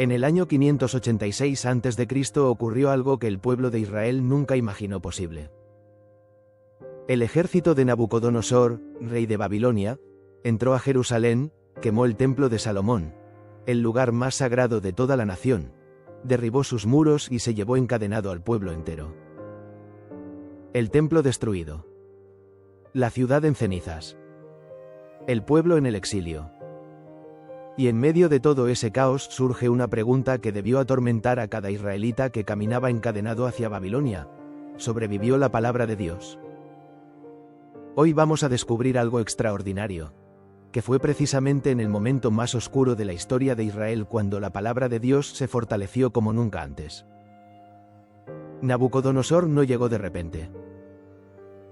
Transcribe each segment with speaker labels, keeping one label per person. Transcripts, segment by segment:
Speaker 1: En el año 586 a.C. ocurrió algo que el pueblo de Israel nunca imaginó posible. El ejército de Nabucodonosor, rey de Babilonia, entró a Jerusalén, quemó el templo de Salomón, el lugar más sagrado de toda la nación, derribó sus muros y se llevó encadenado al pueblo entero. El templo destruido. La ciudad en cenizas. El pueblo en el exilio. Y en medio de todo ese caos surge una pregunta que debió atormentar a cada israelita que caminaba encadenado hacia Babilonia: ¿sobrevivió la palabra de Dios? Hoy vamos a descubrir algo extraordinario, que fue precisamente en el momento más oscuro de la historia de Israel cuando la palabra de Dios se fortaleció como nunca antes. Nabucodonosor no llegó de repente.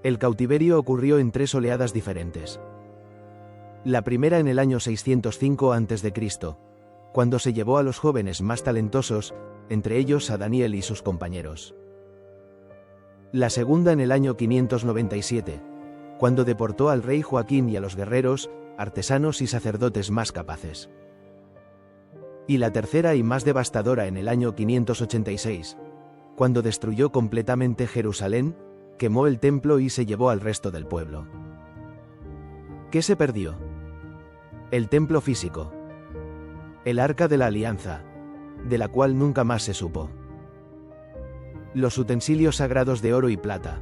Speaker 1: El cautiverio ocurrió en 3 oleadas diferentes. La primera en el año 605 a.C., cuando se llevó a los jóvenes más talentosos, entre ellos a Daniel y sus compañeros. La segunda en el año 597, cuando deportó al rey Joaquín y a los guerreros, artesanos y sacerdotes más capaces. Y la tercera y más devastadora en el año 586, cuando destruyó completamente Jerusalén, quemó el templo y se llevó al resto del pueblo. ¿Qué se perdió? El templo físico. El arca de la alianza, de la cual nunca más se supo. Los utensilios sagrados de oro y plata.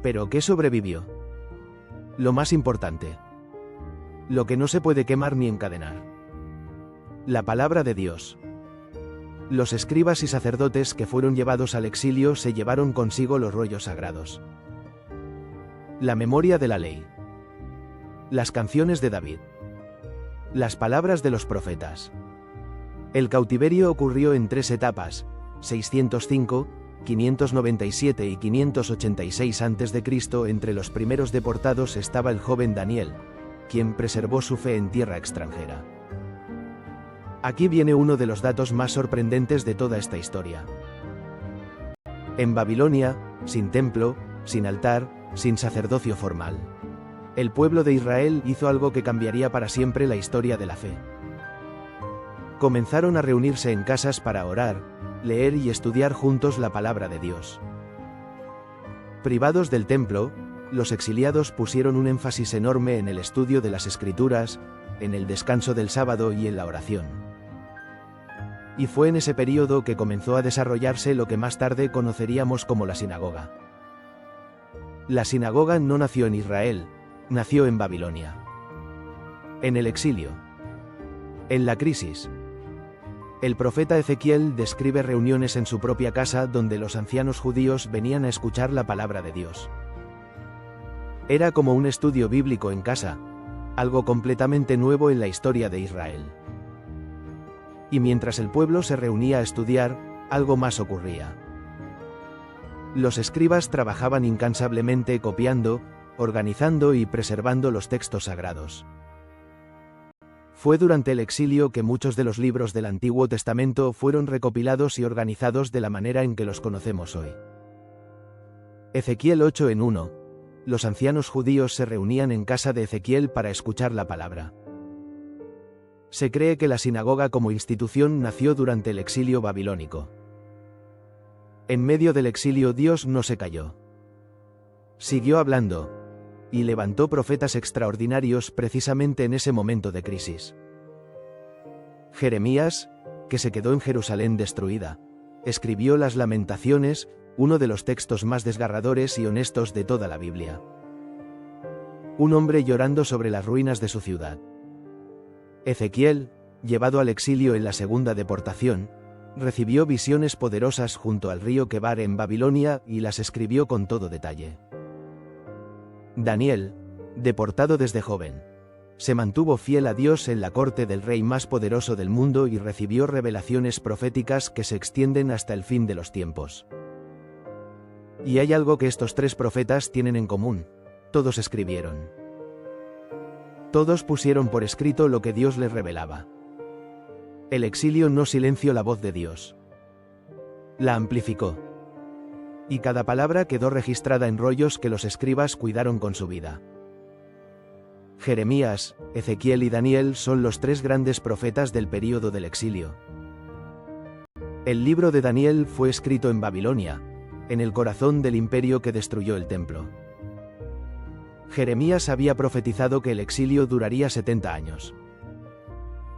Speaker 1: ¿Pero qué sobrevivió? Lo más importante. Lo que no se puede quemar ni encadenar. La palabra de Dios. Los escribas y sacerdotes que fueron llevados al exilio se llevaron consigo los rollos sagrados. La memoria de la ley. Las canciones de David. Las palabras de los profetas. El cautiverio ocurrió en 3 etapas: 605, 597 y 586 a.C. Entre los primeros deportados estaba el joven Daniel, quien preservó su fe en tierra extranjera. Aquí viene uno de los datos más sorprendentes de toda esta historia. En Babilonia, sin templo, sin altar, sin sacerdocio formal, el pueblo de Israel hizo algo que cambiaría para siempre la historia de la fe. Comenzaron a reunirse en casas para orar, leer y estudiar juntos la palabra de Dios. Privados del templo, los exiliados pusieron un énfasis enorme en el estudio de las Escrituras, en el descanso del sábado y en la oración. Y fue en ese período que comenzó a desarrollarse lo que más tarde conoceríamos como la sinagoga. La sinagoga no nació en Israel, nació en Babilonia. En el exilio. En la crisis. El profeta Ezequiel describe reuniones en su propia casa donde los ancianos judíos venían a escuchar la palabra de Dios. Era como un estudio bíblico en casa, algo completamente nuevo en la historia de Israel. Y mientras el pueblo se reunía a estudiar, algo más ocurría. Los escribas trabajaban incansablemente copiando, organizando y preservando los textos sagrados. Fue durante el exilio que muchos de los libros del Antiguo Testamento fueron recopilados y organizados de la manera en que los conocemos hoy. Ezequiel 8:1. Los ancianos judíos se reunían en casa de Ezequiel para escuchar la palabra. Se cree que la sinagoga como institución nació durante el exilio babilónico. En medio del exilio Dios no se calló. Siguió hablando, y levantó profetas extraordinarios precisamente en ese momento de crisis. Jeremías, que se quedó en Jerusalén destruida, escribió las Lamentaciones, uno de los textos más desgarradores y honestos de toda la Biblia. Un hombre llorando sobre las ruinas de su ciudad. Ezequiel, llevado al exilio en la segunda deportación, recibió visiones poderosas junto al río Quebar en Babilonia y las escribió con todo detalle. Daniel, deportado desde joven, se mantuvo fiel a Dios en la corte del rey más poderoso del mundo y recibió revelaciones proféticas que se extienden hasta el fin de los tiempos. Y hay algo que estos 3 profetas tienen en común: todos escribieron. Todos pusieron por escrito lo que Dios les revelaba. El exilio no silenció la voz de Dios. La amplificó. Y cada palabra quedó registrada en rollos que los escribas cuidaron con su vida. Jeremías, Ezequiel y Daniel son los tres grandes profetas del período del exilio. El libro de Daniel fue escrito en Babilonia, en el corazón del imperio que destruyó el templo. Jeremías había profetizado que el exilio duraría 70 años.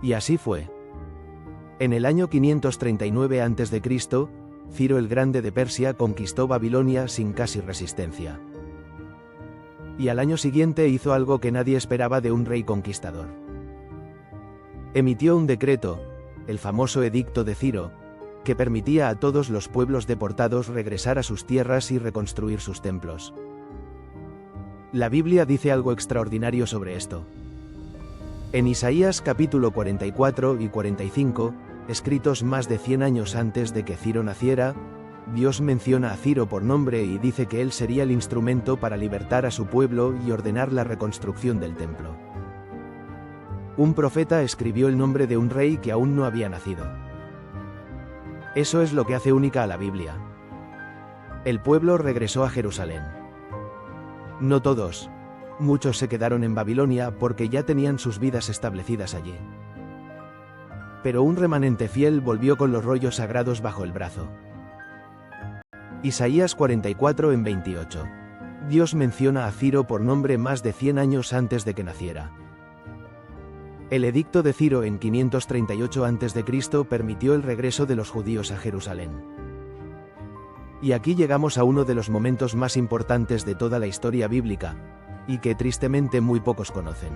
Speaker 1: Y así fue. En el año 539 a.C., Ciro el Grande de Persia conquistó Babilonia sin casi resistencia. Y al año siguiente hizo algo que nadie esperaba de un rey conquistador. Emitió un decreto, el famoso Edicto de Ciro, que permitía a todos los pueblos deportados regresar a sus tierras y reconstruir sus templos. La Biblia dice algo extraordinario sobre esto. En Isaías capítulo 44 y 45, escritos más de 100 años antes de que Ciro naciera, Dios menciona a Ciro por nombre y dice que él sería el instrumento para libertar a su pueblo y ordenar la reconstrucción del templo. Un profeta escribió el nombre de un rey que aún no había nacido. Eso es lo que hace única a la Biblia. El pueblo regresó a Jerusalén. No todos. Muchos se quedaron en Babilonia porque ya tenían sus vidas establecidas allí. Pero un remanente fiel volvió con los rollos sagrados bajo el brazo. Isaías 44 en 28. Dios menciona a Ciro por nombre más de 100 años antes de que naciera. El edicto de Ciro en 538 a.C. permitió el regreso de los judíos a Jerusalén. Y aquí llegamos a uno de los momentos más importantes de toda la historia bíblica, y que tristemente muy pocos conocen.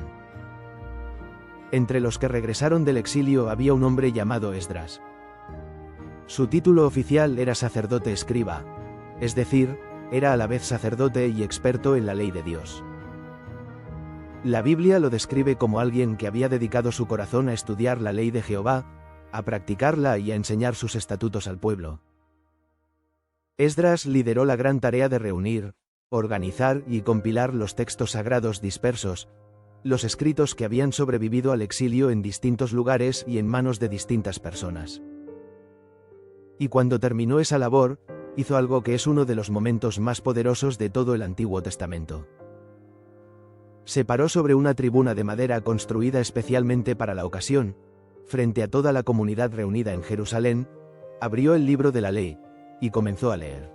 Speaker 1: Entre los que regresaron del exilio había un hombre llamado Esdras. Su título oficial era sacerdote escriba, es decir, era a la vez sacerdote y experto en la ley de Dios. La Biblia lo describe como alguien que había dedicado su corazón a estudiar la ley de Jehová, a practicarla y a enseñar sus estatutos al pueblo. Esdras lideró la gran tarea de reunir, organizar y compilar los textos sagrados dispersos, los escritos que habían sobrevivido al exilio en distintos lugares y en manos de distintas personas. Y cuando terminó esa labor, hizo algo que es uno de los momentos más poderosos de todo el Antiguo Testamento. Se paró sobre una tribuna de madera construida especialmente para la ocasión, frente a toda la comunidad reunida en Jerusalén, abrió el libro de la ley, y comenzó a leer.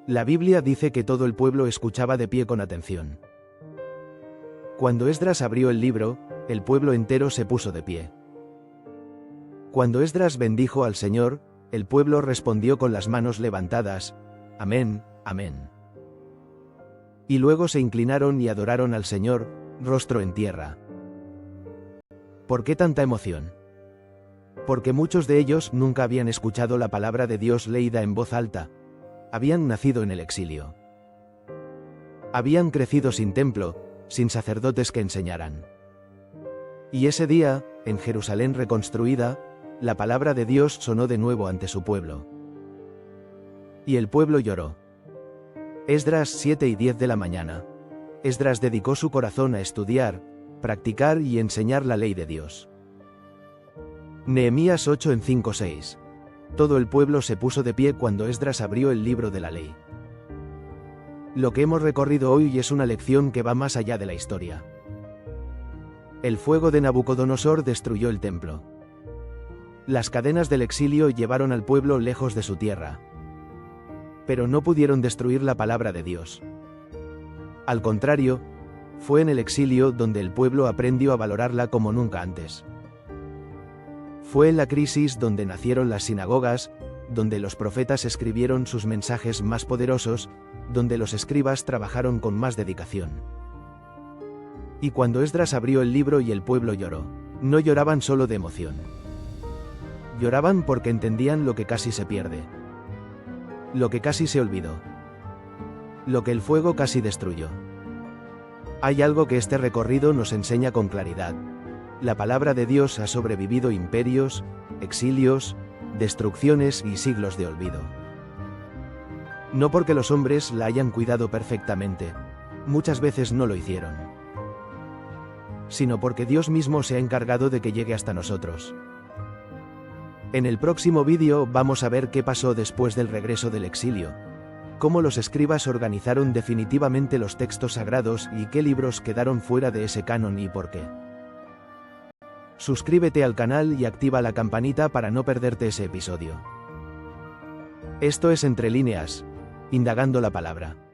Speaker 1: La Biblia dice que todo el pueblo escuchaba de pie con atención. Cuando Esdras abrió el libro, el pueblo entero se puso de pie. Cuando Esdras bendijo al Señor, el pueblo respondió con las manos levantadas, Amén, Amén. Y luego se inclinaron y adoraron al Señor, rostro en tierra. ¿Por qué tanta emoción? Porque muchos de ellos nunca habían escuchado la palabra de Dios leída en voz alta. Habían nacido en el exilio. Habían crecido sin templo, sin sacerdotes que enseñaran. Y ese día, en Jerusalén reconstruida, la palabra de Dios sonó de nuevo ante su pueblo. Y el pueblo lloró. Esdras 7 y 10 de la mañana. Esdras dedicó su corazón a estudiar, practicar y enseñar la ley de Dios. Nehemías 8 en 5-6. Todo el pueblo se puso de pie cuando Esdras abrió el libro de la ley. Lo que hemos recorrido hoy es una lección que va más allá de la historia. El fuego de Nabucodonosor destruyó el templo. Las cadenas del exilio llevaron al pueblo lejos de su tierra. Pero no pudieron destruir la palabra de Dios. Al contrario, fue en el exilio donde el pueblo aprendió a valorarla como nunca antes. Fue en la crisis donde nacieron las sinagogas, donde los profetas escribieron sus mensajes más poderosos, donde los escribas trabajaron con más dedicación. Y cuando Esdras abrió el libro y el pueblo lloró, no lloraban solo de emoción. Lloraban porque entendían lo que casi se pierde, lo que casi se olvidó, lo que el fuego casi destruyó. Hay algo que este recorrido nos enseña con claridad. La palabra de Dios ha sobrevivido imperios, exilios, destrucciones y siglos de olvido. No porque los hombres la hayan cuidado perfectamente, muchas veces no lo hicieron, sino porque Dios mismo se ha encargado de que llegue hasta nosotros. En el próximo vídeo vamos a ver qué pasó después del regreso del exilio, cómo los escribas organizaron definitivamente los textos sagrados y qué libros quedaron fuera de ese canon y por qué. Suscríbete al canal y activa la campanita para no perderte ese episodio. Esto es Entre Líneas, indagando la palabra.